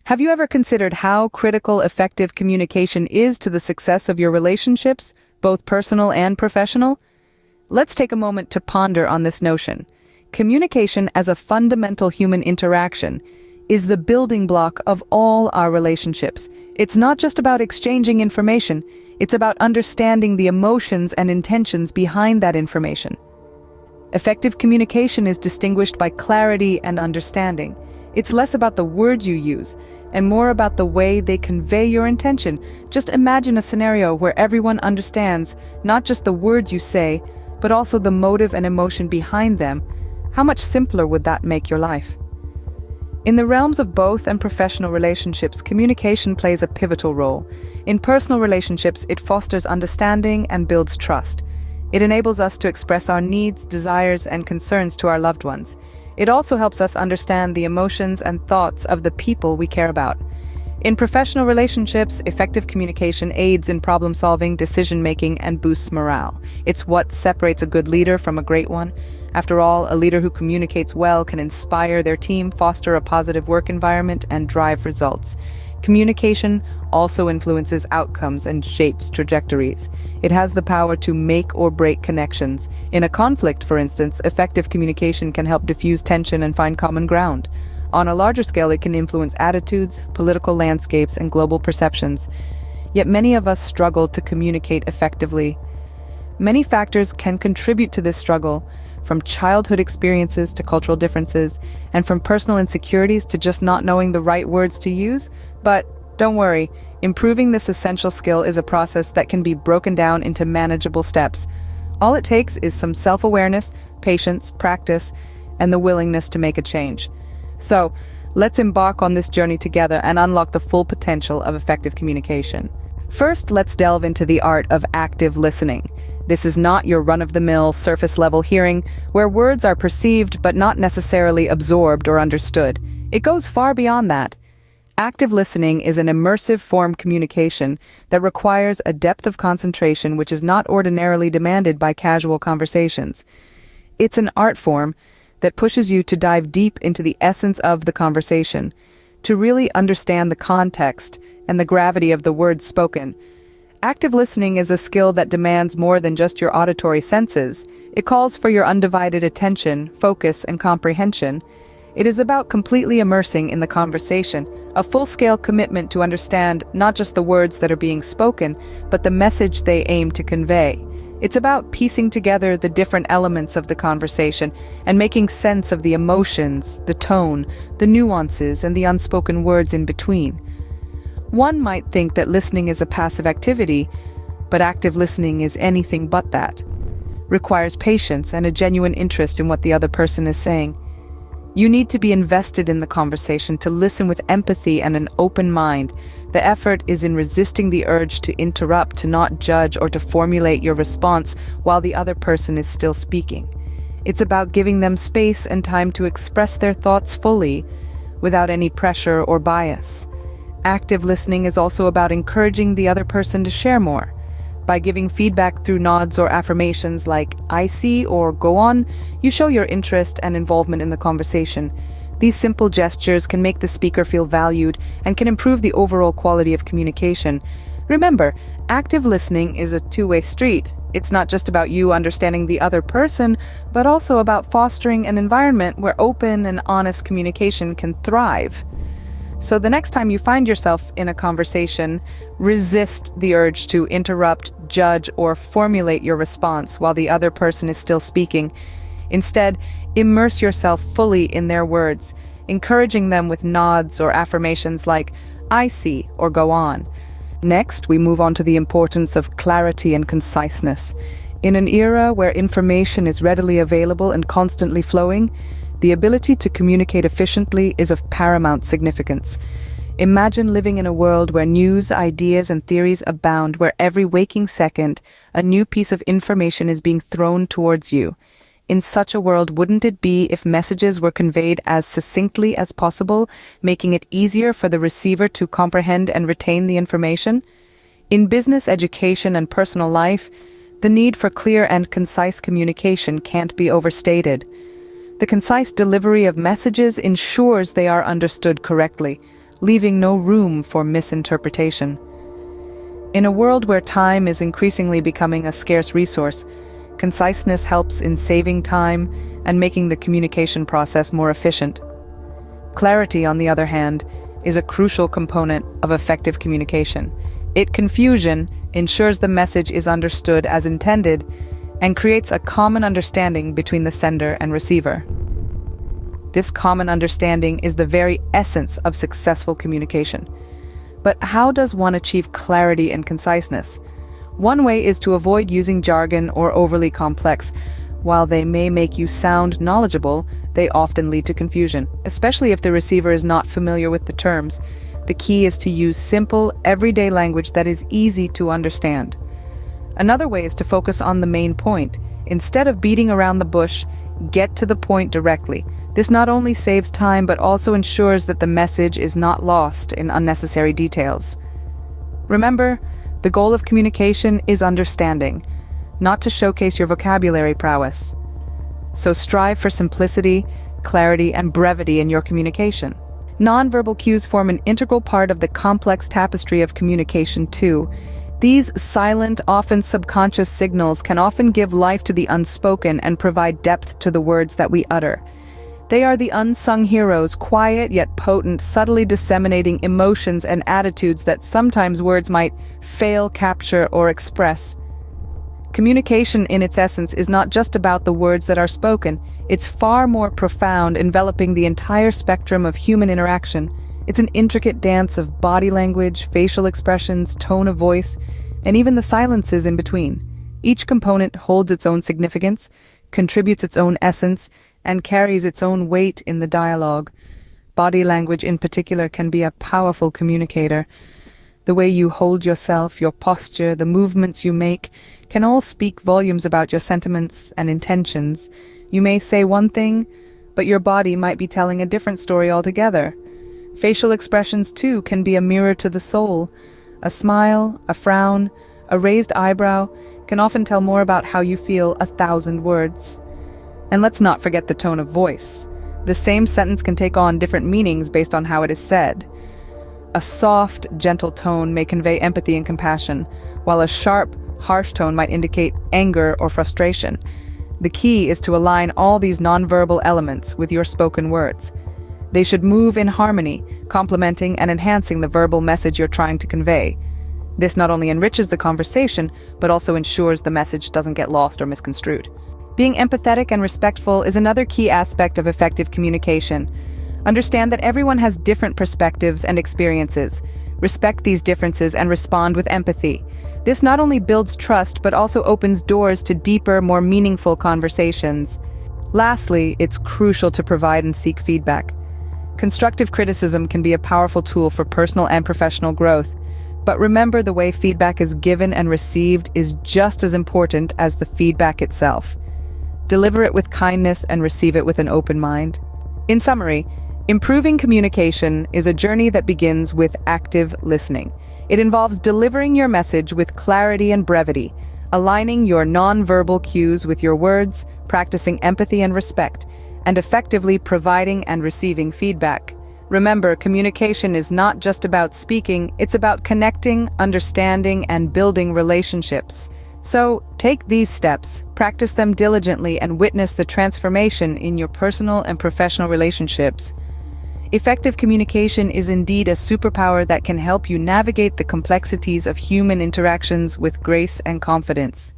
Have you ever considered how critical effective communication is to the success of your relationships, both personal and professional? Let's take a moment to ponder on this notion. Communication as a fundamental human interaction is the building block of all our relationships. It's not just about exchanging information, it's about understanding the emotions and intentions behind that information. Effective communication is distinguished by clarity and understanding. It's less about the words you use and more about the way they convey your intention. Just imagine a scenario where everyone understands not just the words you say, but also the motive and emotion behind them. How much simpler would that make your life? In the realms of both and professional relationships, communication plays a pivotal role. In personal relationships, it fosters understanding and builds trust. It enables us to express our needs, desires, and concerns to our loved ones. It also helps us understand the emotions and thoughts of the people we care about. In professional relationships, effective communication aids in problem-solving, decision-making, and boosts morale. It's what separates a good leader from a great one. After all, a leader who communicates well can inspire their team, foster a positive work environment, and drive results. Communication also influences outcomes and shapes trajectories. It has the power to make or break connections. In a conflict, for instance, effective communication can help diffuse tension and find common ground. On a larger scale, it can influence attitudes, political landscapes, and global perceptions. Yet many of us struggle to communicate effectively. Many factors can contribute to this struggle, from childhood experiences to cultural differences, and from personal insecurities to just not knowing the right words to use. But don't worry, improving this essential skill is a process that can be broken down into manageable steps. All it takes is some self-awareness, patience, practice, and the willingness to make a change. So, let's embark on this journey together and unlock the full potential of effective communication. First, let's delve into the art of active listening. This is not your run-of-the-mill, surface-level hearing, where words are perceived but not necessarily absorbed or understood. It goes far beyond that. Active listening is an immersive form communication that requires a depth of concentration which is not ordinarily demanded by casual conversations. It's an art form that pushes you to dive deep into the essence of the conversation, to really understand the context and the gravity of the words spoken. Active listening is a skill that demands more than just your auditory senses. It calls for your undivided attention, focus, and comprehension. It is about completely immersing in the conversation, a full-scale commitment to understand not just the words that are being spoken, but the message they aim to convey. It's about piecing together the different elements of the conversation and making sense of the emotions, the tone, the nuances, and the unspoken words in between. One might think that listening is a passive activity, but active listening is anything but that. Requires patience and a genuine interest in what the other person is saying. You need to be invested in the conversation, to listen with empathy and an open mind. The effort is in resisting the urge to interrupt, to not judge, or to formulate your response while the other person is still speaking. It's about giving them space and time to express their thoughts fully, without any pressure or bias. Active listening is also about encouraging the other person to share more. By giving feedback through nods or affirmations like "I see" or "go on," you show your interest and involvement in the conversation. These simple gestures can make the speaker feel valued and can improve the overall quality of communication. Remember, active listening is a two-way street. It's not just about you understanding the other person, but also about fostering an environment where open and honest communication can thrive. So the next time you find yourself in a conversation, resist the urge to interrupt, judge, or formulate your response while the other person is still speaking. Instead, immerse yourself fully in their words, encouraging them with nods or affirmations like "I see" or "go on." Next, we move on to the importance of clarity and conciseness. In an era where information is readily available and constantly flowing, the ability to communicate efficiently is of paramount significance. Imagine living in a world where news, ideas, and theories abound, where every waking second, a new piece of information is being thrown towards you. In such a world, wouldn't it be if messages were conveyed as succinctly as possible, making it easier for the receiver to comprehend and retain the information? In business, education, and personal life, the need for clear and concise communication can't be overstated. The concise delivery of messages ensures they are understood correctly, leaving no room for misinterpretation. In a world where time is increasingly becoming a scarce resource, conciseness helps in saving time and making the communication process more efficient. Clarity, on the other hand, is a crucial component of effective communication. Confusion ensures the message is understood as intended and creates a common understanding between the sender and receiver. This common understanding is the very essence of successful communication. But how does one achieve clarity and conciseness? One way is to avoid using jargon or overly complex. While they may make you sound knowledgeable, they often lead to confusion, especially if the receiver is not familiar with the terms. The key is to use simple, everyday language that is easy to understand. Another way is to focus on the main point. Instead of beating around the bush, get to the point directly. This not only saves time but also ensures that the message is not lost in unnecessary details. Remember, the goal of communication is understanding, not to showcase your vocabulary prowess. So strive for simplicity, clarity, and brevity in your communication. Nonverbal cues form an integral part of the complex tapestry of communication too. These silent, often subconscious signals can often give life to the unspoken and provide depth to the words that we utter. They are the unsung heroes, quiet yet potent, subtly disseminating emotions and attitudes that sometimes words might fail capture or express. Communication in its essence is not just about the words that are spoken. It's far more profound, enveloping the entire spectrum of human interaction. It's an intricate dance of body language, facial expressions, tone of voice, and even the silences in between. Each component holds its own significance, contributes its own essence, and carries its own weight in the dialogue. Body language in particular can be a powerful communicator. The way you hold yourself, your posture, the movements you make can all speak volumes about your sentiments and intentions. You may say one thing, but your body might be telling a different story altogether. Facial expressions, too, can be a mirror to the soul. A smile, a frown, a raised eyebrow can often tell more about how you feel 1,000 words. And let's not forget the tone of voice. The same sentence can take on different meanings based on how it is said. A soft, gentle tone may convey empathy and compassion, while a sharp, harsh tone might indicate anger or frustration. The key is to align all these nonverbal elements with your spoken words. They should move in harmony, complementing and enhancing the verbal message you're trying to convey. This not only enriches the conversation, but also ensures the message doesn't get lost or misconstrued. Being empathetic and respectful is another key aspect of effective communication. Understand that everyone has different perspectives and experiences. Respect these differences and respond with empathy. This not only builds trust, but also opens doors to deeper, more meaningful conversations. Lastly, it's crucial to provide and seek feedback. Constructive criticism can be a powerful tool for personal and professional growth. But remember, the way feedback is given and received is just as important as the feedback itself. Deliver it with kindness and receive it with an open mind. In summary, improving communication is a journey that begins with active listening. It involves delivering your message with clarity and brevity, aligning your nonverbal cues with your words, practicing empathy and respect, and effectively providing and receiving feedback. Remember, communication is not just about speaking, it's about connecting, understanding, and building relationships. So, take these steps, practice them diligently, and witness the transformation in your personal and professional relationships. Effective communication is indeed a superpower that can help you navigate the complexities of human interactions with grace and confidence.